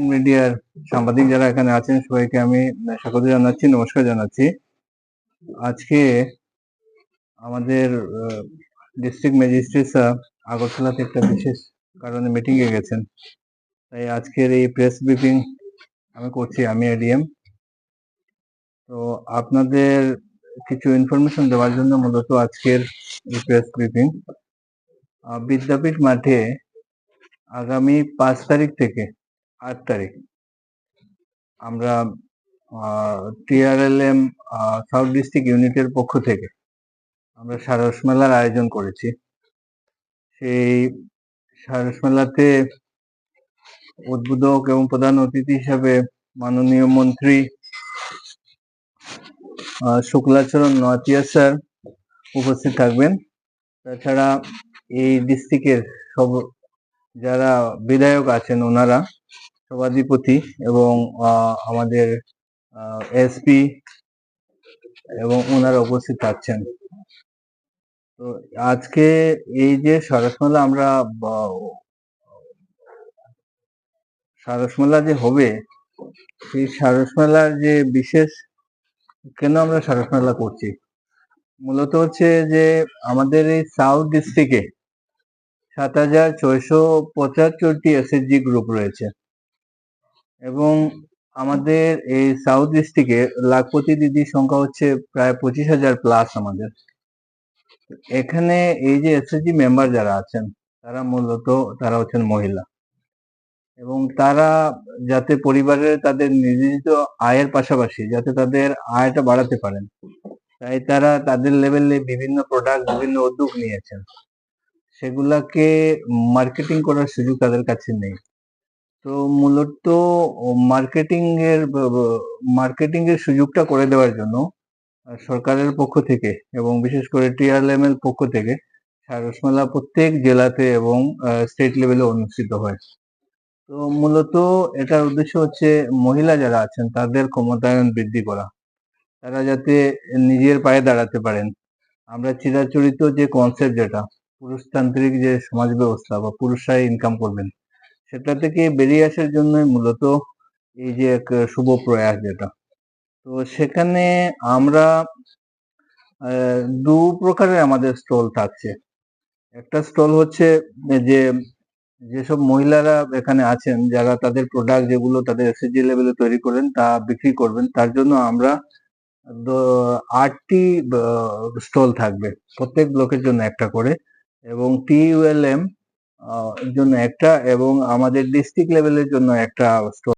মিডিয়ার সাংবাদিক যারা এখানে আছেন সবাইকে আমি স্বাগত জানাচ্ছি, নমস্কার জানাচ্ছি। আজকে আমাদের ডিস্ট্রিক্ট ম্যাজিস্ট্রেট স্যার আগরতলাতে একটা বিশেষ কারণে মিটিং এ গেছেন, তাই আজকের এই প্রেস ব্রিফিং আমি করছি, আমি এডিএম। তো আপনাদের কিছু ইনফরমেশন দেওয়ার জন্য মূলত আজকের এই প্রেস ব্রিফিং। বিদ্যাপীঠ মাঠে আগামী 5 তারিখ থেকে 8 তারিখ আমরা TRLM সাউথ ডিস্ট্রিক্ট ইউনিটের পক্ষ থেকে আমরা সারস মেলার আয়োজন করেছি। সেই সারস মেলাতে উদ্বোধক এবং প্রধান অতিথি হিসাবে মাননীয় মন্ত্রী শুক্লাচরণ নোয়াতিয়া স্যার উপস্থিত থাকবেন। তাছাড়া এই ডিস্ট্রিক্টের সব যারা বিধায়ক আছেন ওনারা, সভাধিপতি এবং আমাদের এসপি এবং ওনারা উপস্থিত থাকছেন। তো আজকে এই যে সারসমেলা আমরা সারসমেলা যে হবে, সেই সারসমেলার যে বিশেষ কেন আমরা সারসমেলা করছি, মূলত হচ্ছে যে আমাদের এই সাউথ ডিস্ট্রিক্টে ৭,৬৭৫টি এসএইচজি গ্রুপ রয়েছে এবং আমাদের এই সাউথ ডিস্ট্রিক্টে লাখপতি দিদির সংখ্যা হচ্ছে প্রায় 25,000 প্লাস। আমাদের এখানে এই যে এসএইচজি মেম্বার যারা আছেন তারা মূলত তারা হচ্ছেন মহিলা এবং তারা যাতে পরিবারের তাদের নির্দিষ্ট আয়ের পাশাপাশি যাতে তাদের আয়টা বাড়াতে পারেন, তাই তারা তাদের লেভেলে বিভিন্ন প্রোডাক্ট, বিভিন্ন উদ্যোগ নিয়েছেন। সেগুলাকে মার্কেটিং করার সুযোগ তাদের কাছে নেই। তো মূলত মার্কেটিং এর সুযোগটা করে দেওয়ার জন্য সরকারের পক্ষ থেকে এবং বিশেষ করে TRLM এর পক্ষ থেকে সারস মেলা প্রত্যেক জেলাতে এবং স্টেট লেভেলে অনুষ্ঠিত হয়। তো মূলত এটার উদ্দেশ্য হচ্ছে মহিলা যারা আছেন তাদের ক্ষমতায়ন বৃদ্ধি করা, তারা যাতে নিজের পায়ে দাঁড়াতে পারেন। আমরা চিরাচরিত যে কনসেপ্ট, যেটা পুরুষতান্ত্রিক যে সমাজ ব্যবস্থা বা পুরুষরাই ইনকাম করবেন, সেটা থেকে বেরিয়ে আসার জন্য মূলত এই যে এক শুভ প্রয়াস যেটা। তো সেখানে আমরা দু প্রকারের আমাদের স্টল থাকছে। একটা স্টল হচ্ছে যে যেসব মহিলারা এখানে আছেন যারা তাদের প্রোডাক্ট যেগুলো তাদের এসএইচজি লেভেলে তৈরি করেন তা বিক্রি করবেন, তার জন্য আমরা 8টি স্টল থাকবে, প্রত্যেক ব্লকের জন্য একটা করে, এবং TULM জন্য একটা এবং আমাদের ডিস্ট্রিক্ট লেভেলের জন্য একটা স্টল